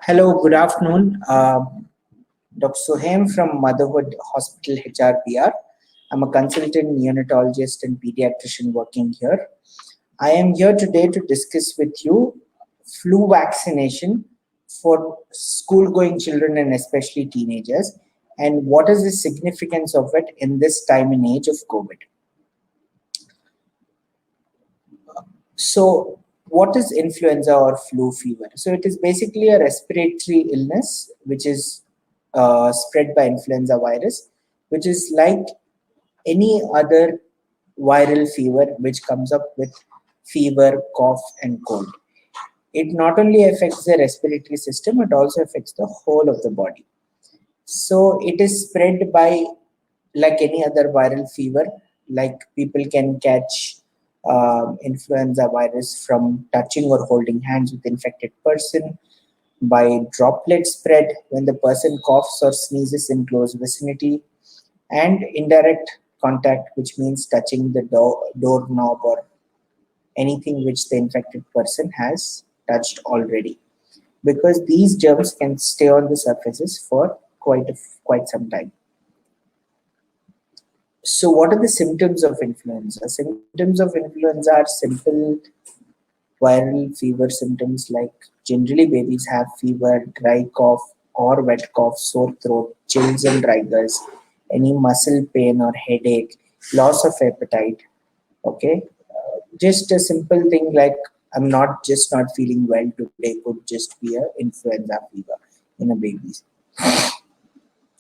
Hello, good afternoon. Dr. Suhaim from Motherhood Hospital HRPR. I'm a consultant neonatologist and pediatrician working here. I am here today to discuss with you flu vaccination for school-going children and especially teenagers, and what is the significance of it in this time and age of COVID. So, what is influenza or flu fever? So, it is basically a respiratory illness which is spread by influenza virus, which is like any other viral fever which comes up with fever, cough, and cold. It not only affects the respiratory system, it also affects the whole of the body. So, it is spread by like any other viral fever, like people can catch influenza virus from touching or holding hands with infected person, by droplet spread when the person coughs or sneezes in close vicinity, and indirect contact, which means touching the doorknob or anything which the infected person has touched already, because these germs can stay on the surfaces for quite some time. So, what are the symptoms of influenza? Symptoms of influenza are simple viral fever symptoms, like generally babies have fever, dry cough or wet cough, sore throat, chills and rigors, any muscle pain or headache, loss of appetite. Okay, just a simple thing like I'm not feeling well today could just be a influenza fever in a baby.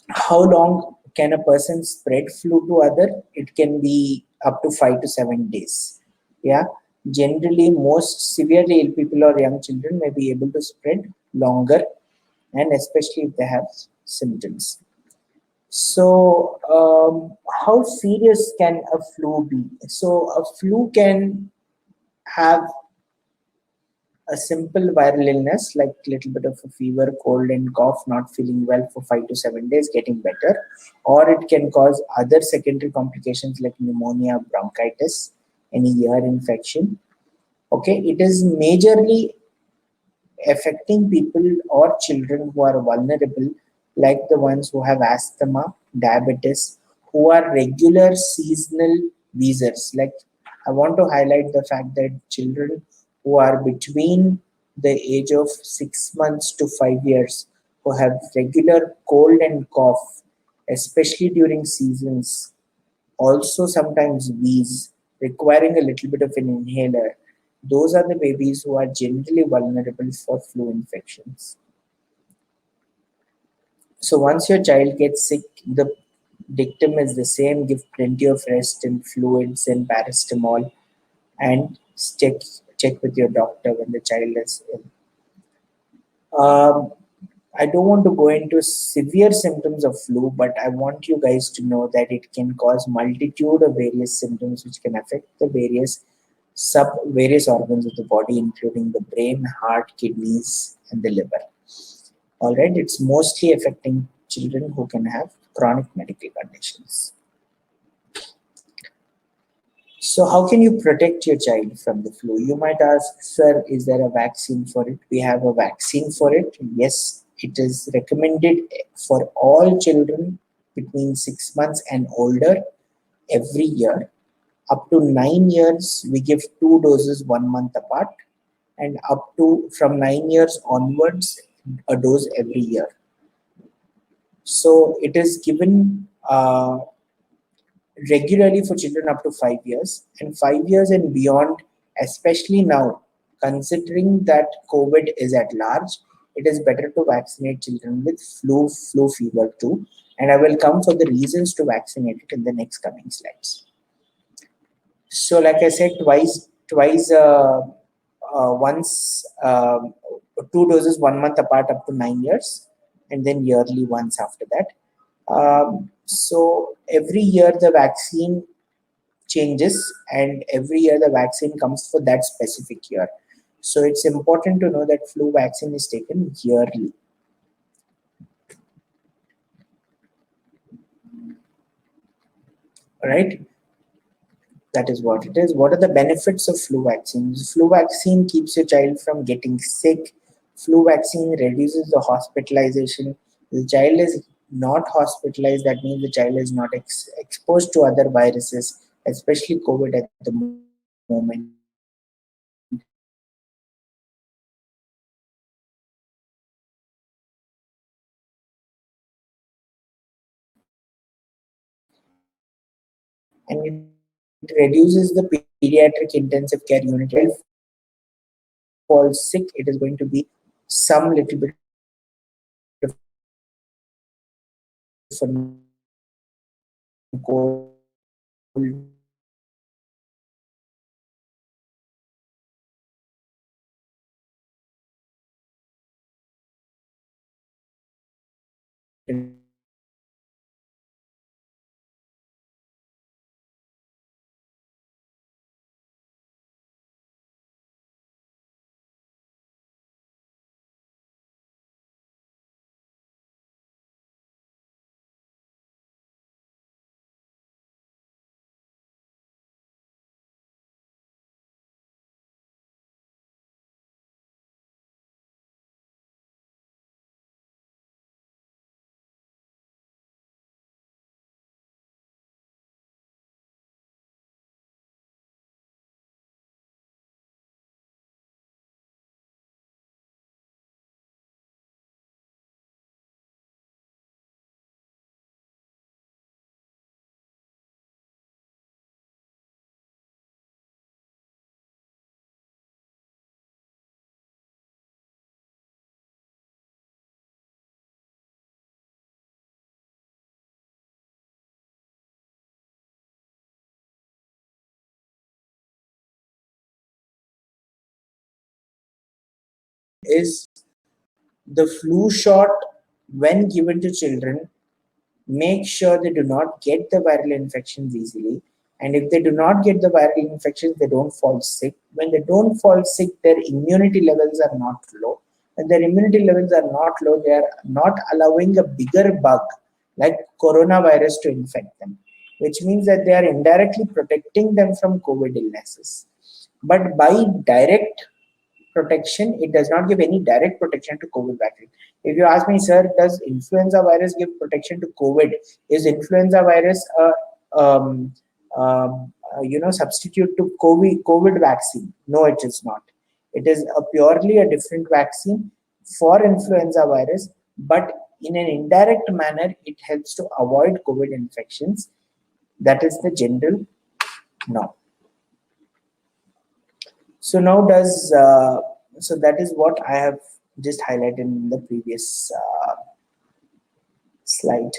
How long can a person spread flu to other? It can be up to 5 to 7 days. Yeah, generally most severely ill people or young children may be able to spread longer, and especially if they have symptoms. So, how serious can a flu be? So, a flu can have a simple viral illness like little bit of a fever, cold and cough, not feeling well for 5 to 7 days, getting better, or it can cause other secondary complications like pneumonia, bronchitis, any ear infection. Okay, it is majorly affecting people or children who are vulnerable, like the ones who have asthma, diabetes, who are regular seasonal wheezers. Like, I want to highlight the fact that children who are between the age of 6 months to 5 years, who have regular cold and cough, especially during seasons, also sometimes wheeze, requiring a little bit of an inhaler. Those are the babies who are generally vulnerable for flu infections. So once your child gets sick, the dictum is the same: give plenty of rest and fluids and paracetamol, and check check with your doctor when the child is ill. Um, I don't want to go into severe symptoms of flu, but I want you guys to know that it can cause multitude of various symptoms which can affect the various organs of the body, including the brain, heart, kidneys, and the liver. All right, it's mostly affecting children who can have chronic medical conditions. So, how can you protect your child from the flu? You might ask, sir, is there a vaccine for it? We have a vaccine for it. Yes, it is recommended for all children between 6 months and older every year. Up to 9 years, we give 2 doses 1 month apart, and up to from 9 years onwards, a dose every year. So, it is given regularly for children up to 5 years, and 5 years and beyond, especially now, considering that COVID is at large, it is better to vaccinate children with flu fever too. And I will come for the reasons to vaccinate it in the next coming slides. So, like I said, once 2 doses 1 month apart up to 9 years, and then yearly once after that. So every year the vaccine changes, and every year the vaccine comes for that specific year. So it's important to know that flu vaccine is taken yearly. All right. That is what it is. What are the benefits of flu vaccine? Flu vaccine keeps your child from getting sick Flu vaccine reduces the hospitalization. The child is not hospitalized, that means the child is not exposed to other viruses, especially COVID at the moment. And it reduces the pediatric intensive care unit. If falls sick, it is going to be some little bit of a is the flu shot when given to children. Make sure they do not get the viral infections easily. And if they do not get the viral infections, they don't fall sick. When they don't fall sick, their immunity levels are not low. When their immunity levels are not low, they are not allowing a bigger bug like coronavirus to infect them, which means that they are indirectly protecting them from COVID illnesses. But by direct protection, it does not give any direct protection to COVID vaccine. If you ask me, sir, does influenza virus give protection to COVID? Is influenza virus substitute to COVID vaccine? No, it is not. It is a purely a different vaccine for influenza virus, but in an indirect manner, it helps to avoid COVID infections. That is the general norm. So now so that is what I have just highlighted in the previous slide.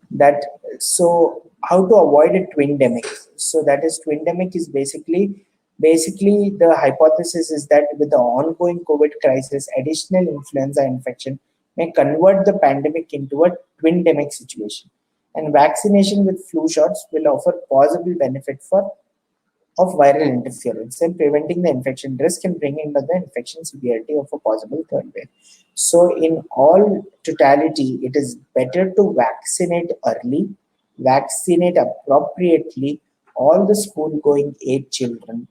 That so how to avoid a twindemic. So that is twindemic is basically the hypothesis is that with the ongoing COVID crisis, additional influenza infection may convert the pandemic into a twindemic situation, and vaccination with flu shots will offer possible benefit for of viral interference and preventing the infection risk and bringing down the infection severity of a possible third wave. So, in all totality, it is better to vaccinate early, vaccinate appropriately all the school going age children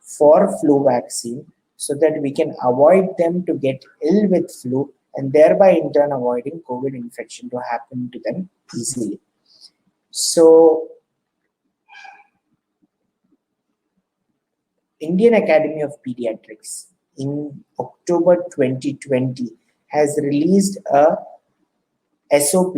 for flu vaccine so that we can avoid them to get ill with flu and thereby in turn avoiding COVID infection to happen to them easily. So, Indian Academy of Pediatrics in October 2020 has released a SOP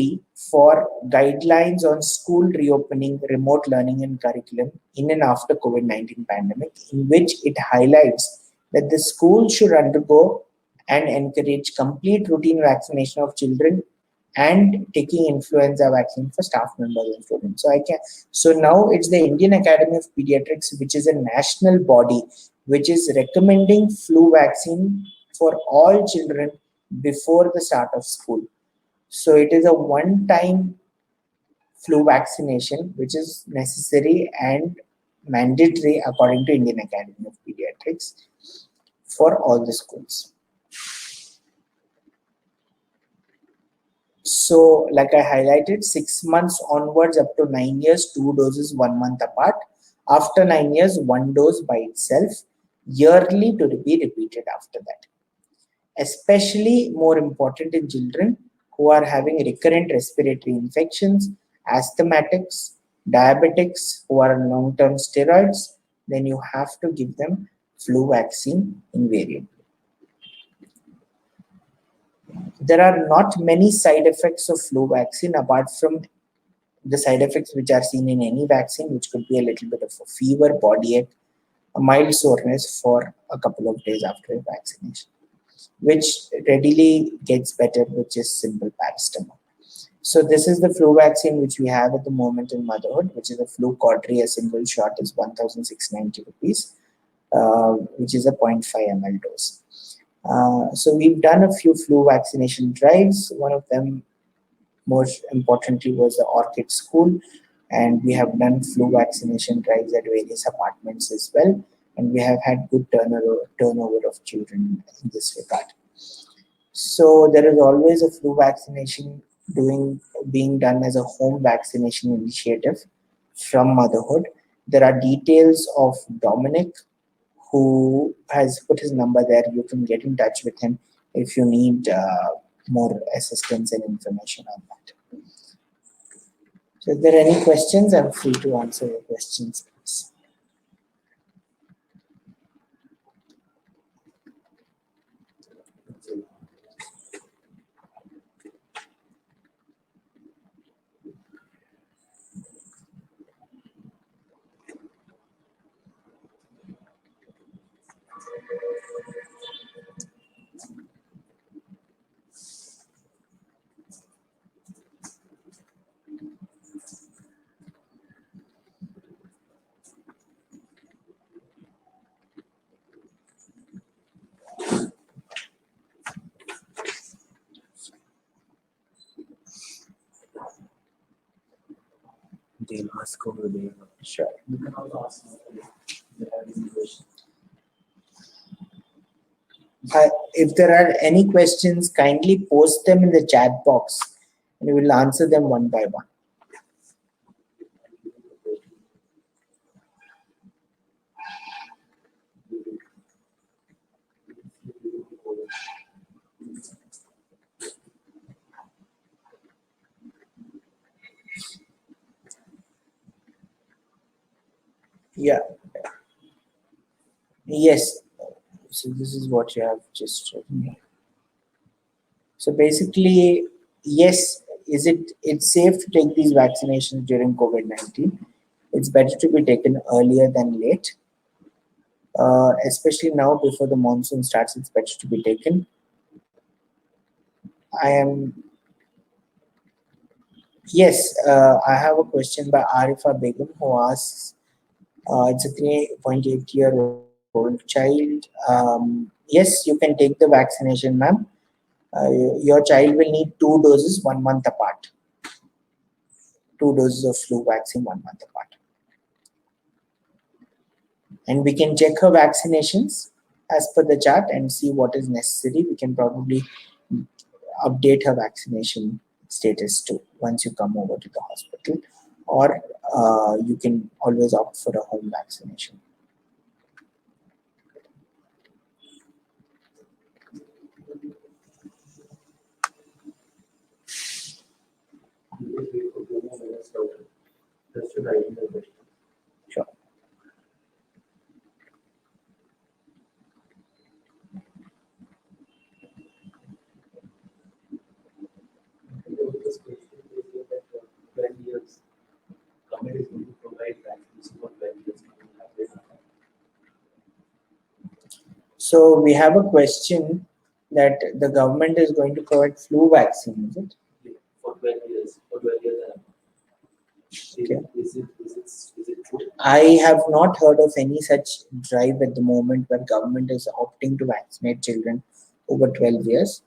for guidelines on school reopening, remote learning and curriculum in and after COVID-19 pandemic, in which it highlights that the school should undergo and encourage complete routine vaccination of children and taking influenza vaccine for staff members and students. So now it's the Indian Academy of Pediatrics, which is a national body, which is recommending flu vaccine for all children before the start of school. So it is a one-time flu vaccination, which is necessary and mandatory according to Indian Academy of Pediatrics for all the schools. So, like I highlighted, 6 months onwards up to 9 years, 2 doses 1 month apart. After 9 years, 1 dose by itself, yearly to be repeated after that. especially more important in children who are having recurrent respiratory infections, asthmatics, diabetics who are on long term steroids. Then you have to give them flu vaccine invariably. There are not many side effects of flu vaccine apart from the side effects which are seen in any vaccine, which could be a little bit of a fever, body ache, a mild soreness for a couple of days after a vaccination, which readily gets better with just simple paracetamol. So this is the flu vaccine which we have at the moment in motherhood, which is a flu quadri. A single shot is 1,690 rupees, which is a 0.5 ml dose. So we've done a few flu vaccination drives. One of them, most importantly, was the Orchid School, and we have done flu vaccination drives at various apartments as well. And we have had good turnover of children in this regard. So there is always a flu vaccination being done as a home vaccination initiative from motherhood. There are details of Dominic, who has put his number there. You can get in touch with him if you need more assistance and information on that. So if there are any questions, I'm free to answer your questions, please. They'll ask over there. Sure. You can also ask if there are any questions. If there are any questions, kindly post them in the chat box and we will answer them one by one. Yeah. Yes. So this is what you have just written here. So basically, yes, it's safe to take these vaccinations during COVID-19. It's better to be taken earlier than late. Especially now before the monsoon starts, it's better to be taken. Yes, I have a question by Arifa Begum who asks, it's a 3.8-year-old child. Yes, you can take the vaccination, ma'am. Your child will need 2 doses 1 month apart. 2 doses of flu vaccine 1 month apart. And we can check her vaccinations as per the chart and see what is necessary. We can probably update her vaccination status too once you come over to the hospital, or you can always opt for a home vaccination. Sure. So we have a question that the government is going to provide flu vaccine, is it? For 12 years. For 12 years. Okay. Is it true? I have not heard of any such drive at the moment where government is opting to vaccinate children over 12 years.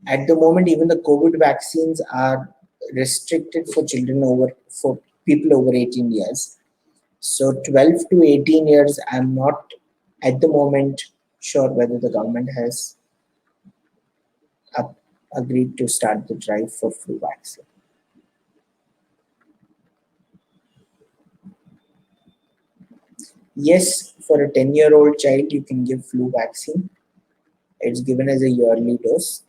At the moment, even the COVID vaccines are restricted for for people over 18 years. So 12 to 18 years, I'm not at the moment sure whether the government has agreed to start the drive for flu vaccine. Yes, for a 10-year-old child, you can give flu vaccine. It's given as a yearly dose.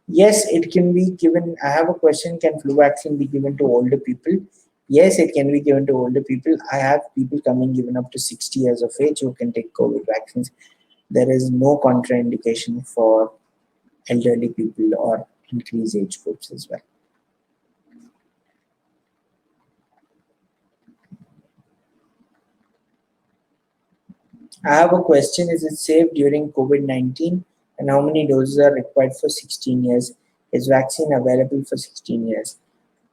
Yes, it can be given. I have a question. Can flu vaccine be given to older people? Yes, it can be given to older people. I have people coming given up to 60 years of age who can take COVID vaccines. There is no contraindication for elderly people or increased age groups as well. I have a question. Is it safe during COVID-19? And how many doses are required for 16 years? Is vaccine available for 16 years?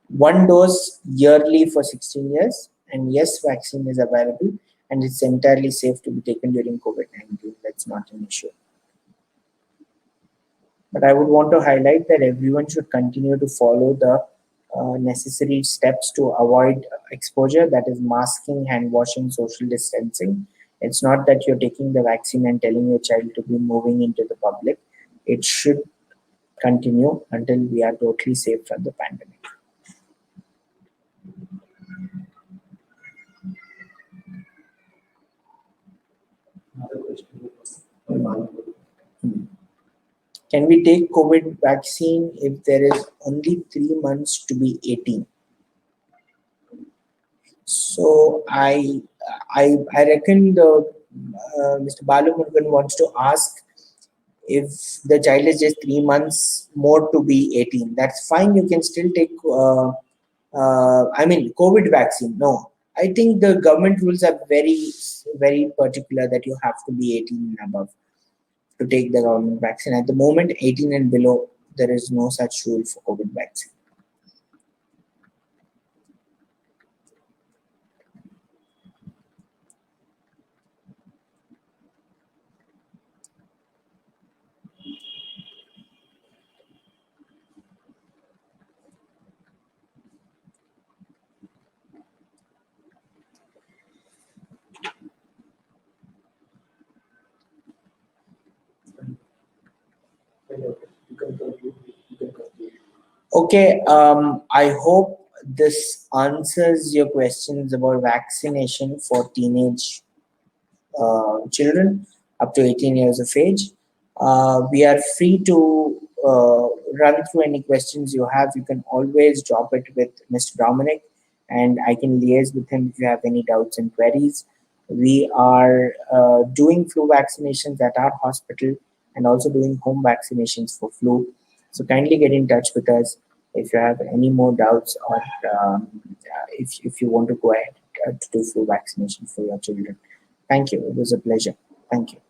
One dose yearly for 16 years. And yes, vaccine is available and it's entirely safe to be taken during COVID-19. That's not an issue. But I would want to highlight that everyone should continue to follow the necessary steps to avoid exposure, that is, masking, hand washing, social distancing. It's not that you're taking the vaccine and telling your child to be moving into the public. It should continue until we are totally safe from the pandemic. Another question. Hmm. Can we take COVID vaccine if there is only 3 months to be 18? So I reckon the Mr. Balu Murugan wants to ask if the child is just 3 months more to be 18. That's fine. You can still take. I mean, COVID vaccine. No, I think the government rules are very particular that you have to be 18 and above to take the government vaccine. At the moment, 18 and below, there is no such rule for COVID vaccine. You can conclude. You can conclude. Okay, I hope this answers your questions about vaccination for teenage children up to 18 years of age. We are free to run through any questions you have. You can always drop it with Mr. Dominic, and I can liaise with him if you have any doubts and queries. We are doing flu vaccinations at our hospital and also doing home vaccinations for flu. So kindly get in touch with us if you have any more doubts or if you want to go ahead to do flu vaccination for your children. Thank you. It was a pleasure. Thank you.